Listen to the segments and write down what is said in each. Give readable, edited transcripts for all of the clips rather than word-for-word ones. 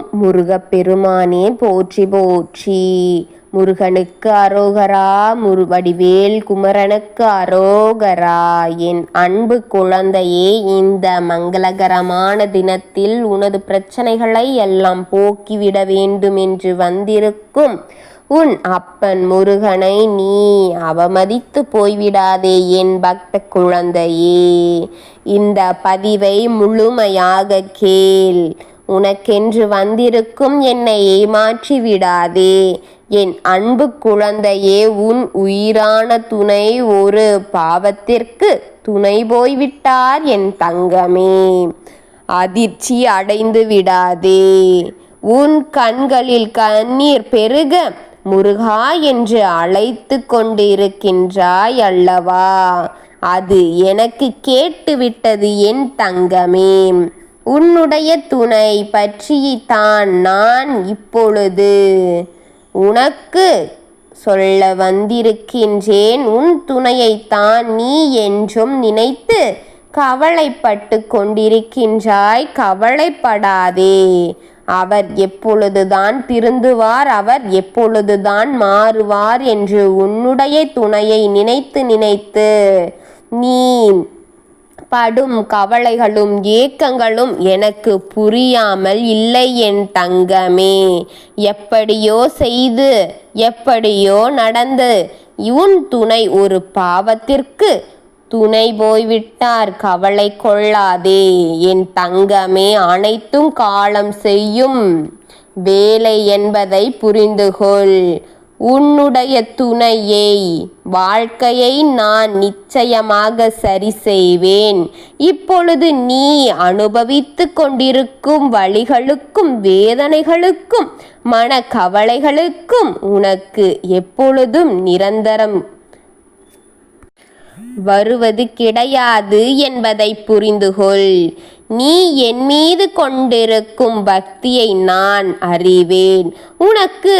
ஓம் முருகப்பெருமானே போற்றி போற்றி. முருகனுக்கு அரோகரா, வடிவேல் குமரனுக்கு அரோகரா. என் அன்பு குழந்தையே, இந்த மங்களகரமான தினத்தில் உனது பிரச்சனைகளை எல்லாம் போக்கிவிட வேண்டும் என்று வந்திருக்கும் உன் அப்பன் முருகனை நீ அவமதித்து போய்விடாதே என் பக்த குழந்தையே. இந்த பதிவை முழுமையாக கேள். உனக்கென்று வந்திருக்கும் என்னை ஏமாற்றி விடாதே என் அன்பு குழந்தையே. உன் உயிரான துணை ஒரு பாவத்திற்கு துணை போய்விட்டார் என் தங்கமே. அதிர்ச்சி அடைந்து விடாதே. உன் கண்களில் கண்ணீர் பெருக முருகா என்று அழைத்து கொண்டிருக்கின்றாய் அல்லவா? அது எனக்கு கேட்டுவிட்டது என் தங்கமே. உன்னுடைய துணை பற்றித்தான் நான் இப்பொழுது உனக்கு சொல்ல வந்திருக்கின்றேன். உன் துணையைத்தான் நீ என்றும் நினைத்து கவலைப்பட்டு கொண்டிருக்கின்றாய். கவலைப்படாதே. அவர் எப்பொழுதுதான் திருந்துவார், அவர் எப்பொழுதுதான் மாறுவார் என்று உன்னுடைய துணையை நினைத்து நினைத்து நீ படும் கவலைகளும் ஏக்கங்களும் எனக்கு புரியாமல் இல்லை என் தங்கமே. எப்படியோ செய்து எப்படியோ நடந்து உன் துணை ஒரு பாவத்திற்கு துணை போய்விட்டார். கவலை கொள்ளாதே என் தங்கமே. அனைத்தும் காலம் செய்யும் வேலை என்பதை புரிந்துகொள். உன்னுடைய துணையை வாழ்க்கையை நான் நிச்சயமாக சரி செய்வேன். இப்பொழுது நீ அனுபவித்து கொண்டிருக்கும் வலிகளுக்கும் வேதனைகளுக்கும் மன கவலைகளுக்கும் உனக்கு எப்பொழுதும் நிரந்தரம் வருவது கிடையாது என்பதை புரிந்துகொள். நீ என் மீது கொண்டிருக்கும் பக்தியை நான் அறிவேன். உனக்கு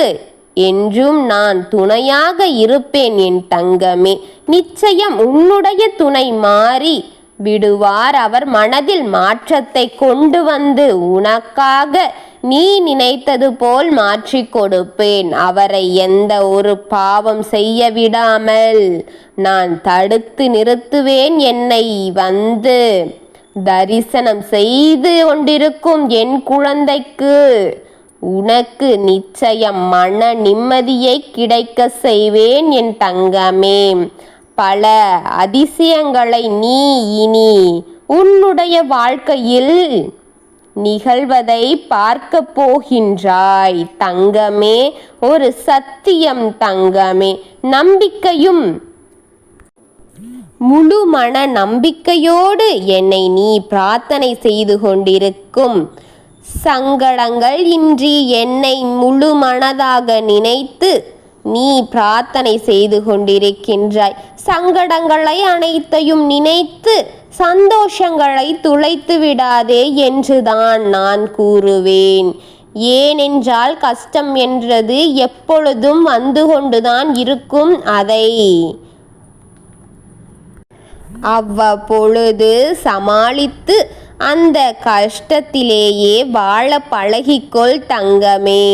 என்றும் நான் துணையாக இருப்பேன் என் தங்கமே. நிச்சயம் உன்னுடைய துணை மாறி விடுவார். அவர் மனதில் மாற்றத்தை கொண்டு வந்து உனக்காக நீ நினைத்தது போல் மாற்றி கொடுப்பேன். அவரை எந்த ஒரு பாவம் செய்ய விடாமல் நான் தடுத்து நிறுத்துவேன். என்னை வந்து தரிசனம் செய்து கொண்டிருக்கும் என் குழந்தைக்கு உனக்கு நிச்சயம் மன நிம்மதியை கிடைக்க செய்வேன் என் தங்கமே. பல அதிசயங்களை நீ இனி உன்னுடைய வாழ்க்கையில் நிகழ்வதை பார்க்க போகின்றாய் தங்கமே. ஒரு சத்தியம் தங்கமே. நம்பிக்கையும் முழு மன நம்பிக்கையோடு என்னை நீ பிரார்த்தனை செய்து கொண்டிருக்கும் சங்கடங்கள் இன்றி என்னை முழு மனதாக நினைத்து நீ பிரார்த்தனை செய்து கொண்டிருக்கின்றாய். சங்கடங்களை அனைத்தையும் நினைத்து சந்தோஷங்களை துளைத்து விடாதே என்றுதான் நான் கூறுவேன். ஏனென்றால் கஷ்டம் என்றது எப்பொழுதும் வந்து கொண்டுதான் இருக்கும். அதை அவ்வப்பொழுது சமாளித்து அந்த கஷ்டத்திலேயே வாழ பழகிக்கொள் தங்கமே.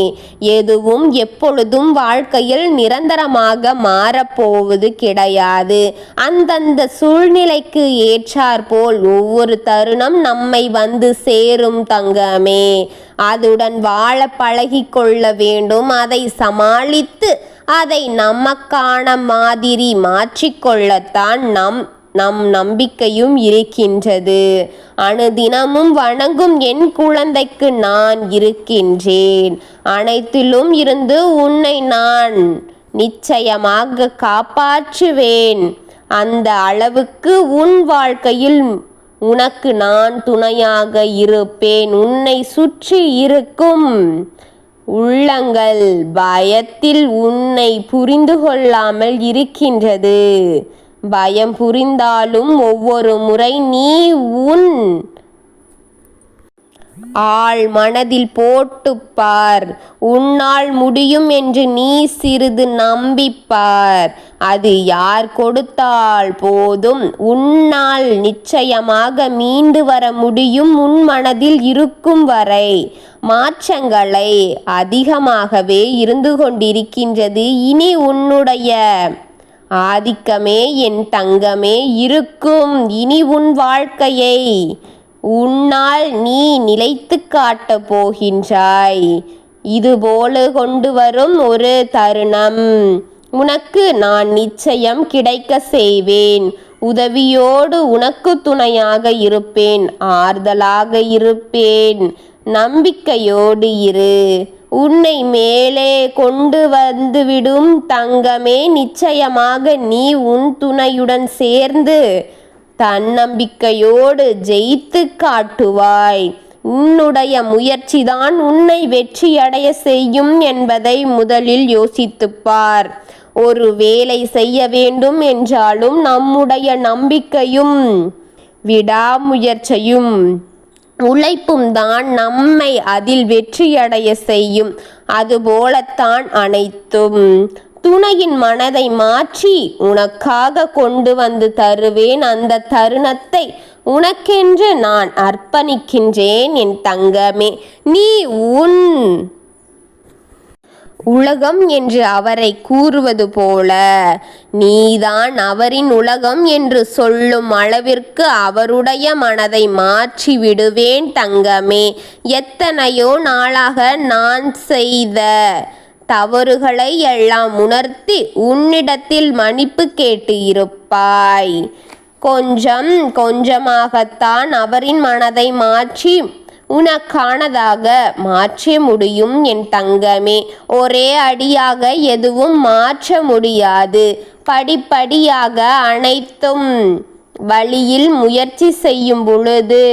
எதுவும் எப்பொழுதும் வாழ்க்கையில் நிரந்தரமாக மாறப்போவது கிடையாது. அந்தந்த சூழ்நிலைக்கு ஏற்றாற்போல் ஒவ்வொரு தருணம் நம்மை வந்து சேரும் தங்கமே. அதுடன் வாழ பழகிக்கொள்ள வேண்டும். அதை சமாளித்து அதை நமக்கான மாதிரி மாற்றிக்கொள்ளத்தான் நம் நம்பிக்கையும் இருக்கின்றது. அனுதினமும் வணங்கும் என் குழந்தைக்கு நான் இருக்கின்றேன். அனைத்திலும் இருந்து உன்னை நான் நிச்சயமாக காப்பாற்றுவேன். அந்த அளவுக்கு உன் வாழ்க்கையில் உனக்கு நான் துணையாக இருப்பேன். உன்னை சுற்றி இருக்கும் உள்ளங்கள் பயத்தில் உன்னை புரிந்து கொள்ளாமல் இருக்கின்றது. பயம் புரிந்தாலும் ஒவ்வொரு முறை நீ உன் ஆள் மனதில் போட்டுப்பார். உன்னால் முடியும் என்று நீ சிறிது நம்பிப்பார். அது யார் கொடுத்தால் போதும். உன்னால் நிச்சயமாக மீண்டு வர முடியும். உன் மனதில் இருக்கும் வரை மாற்றங்களை அதிகமாகவே இருந்து கொண்டிருக்கின்றது. இனி உன்னுடைய ஆதிக்கமே என் தங்கமே இருக்கும். இனி உன் வாழ்க்கையை உன்னால் நீ நிலைத்து காட்டப் போகின்றாய். இதுபோல கொண்டு வரும் ஒரு தருணம் உனக்கு நான் நிச்சயம் கிடைக்க செய்வேன். உதவியோடு உனக்கு துணையாக இருப்பேன், ஆறுதலாக இருப்பேன். நம்பிக்கையோடு இரு. உன்னை மேலே கொண்டு வந்துவிடும் தங்கமே. நிச்சயமாக நீ உன் துணையுடன் சேர்ந்து தன்னம்பிக்கையோடு ஜெயித்து காட்டுவாய். உன்னுடைய முயற்சிதான் உன்னை வெற்றியடைய செய்யும் என்பதை முதலில் யோசித்துப்பார். ஒரு வேலை செய்ய வேண்டும் என்றாலும் நம்முடைய நம்பிக்கையும் விடாமுயற்சியும் உழைப்பும் தான் நம்மை அதில் வெற்றியடைய செய்யும். அதுபோலத்தான் அனைத்தும். துணையின் மனதை மாற்றி உனக்காக கொண்டு வந்து தருவேன். அந்த தருணத்தை உனக்கென்று நான் அர்ப்பணிக்கின்றேன் என் தங்கமே. நீ உன் உலகம் என்று அவரை கூறுவது போல நீதான் அவரின் உலகம் என்று சொல்லும் அளவிற்கு அவருடைய மனதை மாற்றி விடுவேன் தங்கமே. எத்தனையோ நாளாக நான் செய்த தவறுகளை எல்லாம் உணர்த்தி உன்னிடத்தில் மன்னிப்பு கேட்டு இருப்பாய். கொஞ்சம் கொஞ்சமாகத்தான் அவரின் மனதை மாற்றி உனக்கானதாக மாற்ற முடியும் என் தங்கமே. ஒரே அடியாக எதுவும் மாற்ற முடியாது. படிப்படியாக அனைத்தும் வழியில் முயற்சி செய்யும் பொழுது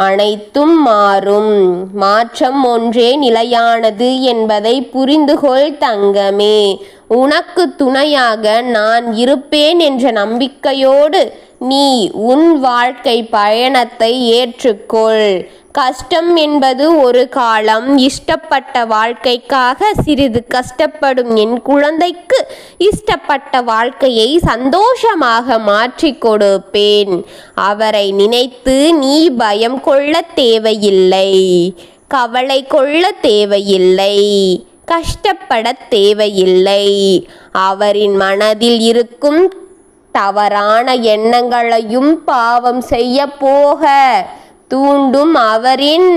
அனைத்தும் மாறும். மாற்றம் ஒன்றே நிலையானது என்பதை புரிந்துகொள் தங்கமே. உனக்கு துணையாக நான் இருப்பேன் என்ற நம்பிக்கையோடு நீ உன் வாழ்க்கை பயணத்தை ஏற்றுக்கொள். கஷ்டம் என்பது ஒரு காலம். இஷ்டப்பட்ட வாழ்க்கைக்காக சிறிது கஷ்டப்படும் என் குழந்தைக்கு இஷ்டப்பட்ட வாழ்க்கையை சந்தோஷமாக மாற்றி கொடுப்பேன். அவரை நினைத்து நீ பயம் கொள்ள தேவையில்லை, கவலை கொள்ள தேவையில்லை, கஷ்டப்பட தேவையில்லை. அவரின் மனதில் இருக்கும் தவறான எண்ணங்களையும் பாவம் செய்ய போக தூண்டும் அவரின்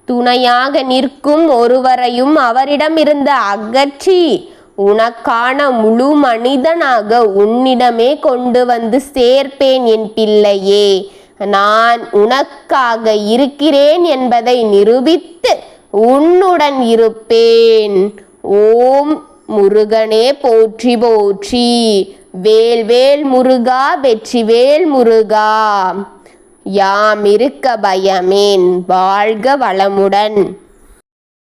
துணையாக நிற்கும் ஒருவரையும் அவரிடமிருந்து அகற்றி உனக்கான முழு மனிதனாக உன்னிடமே கொண்டு வந்து சேர்ப்பேன் என் பிள்ளையே. நான் உனக்காக இருக்கிறேன் என்பதை நிரூபித்து உன்னுடன் இருப்பேன். ஓம் முருகனே போற்றி போற்றி. வேல்வேல் முருகா, வெற்றிவேல் முருகா. யாம் இருக்க பயமேன். வாழ்க வளமுடன்.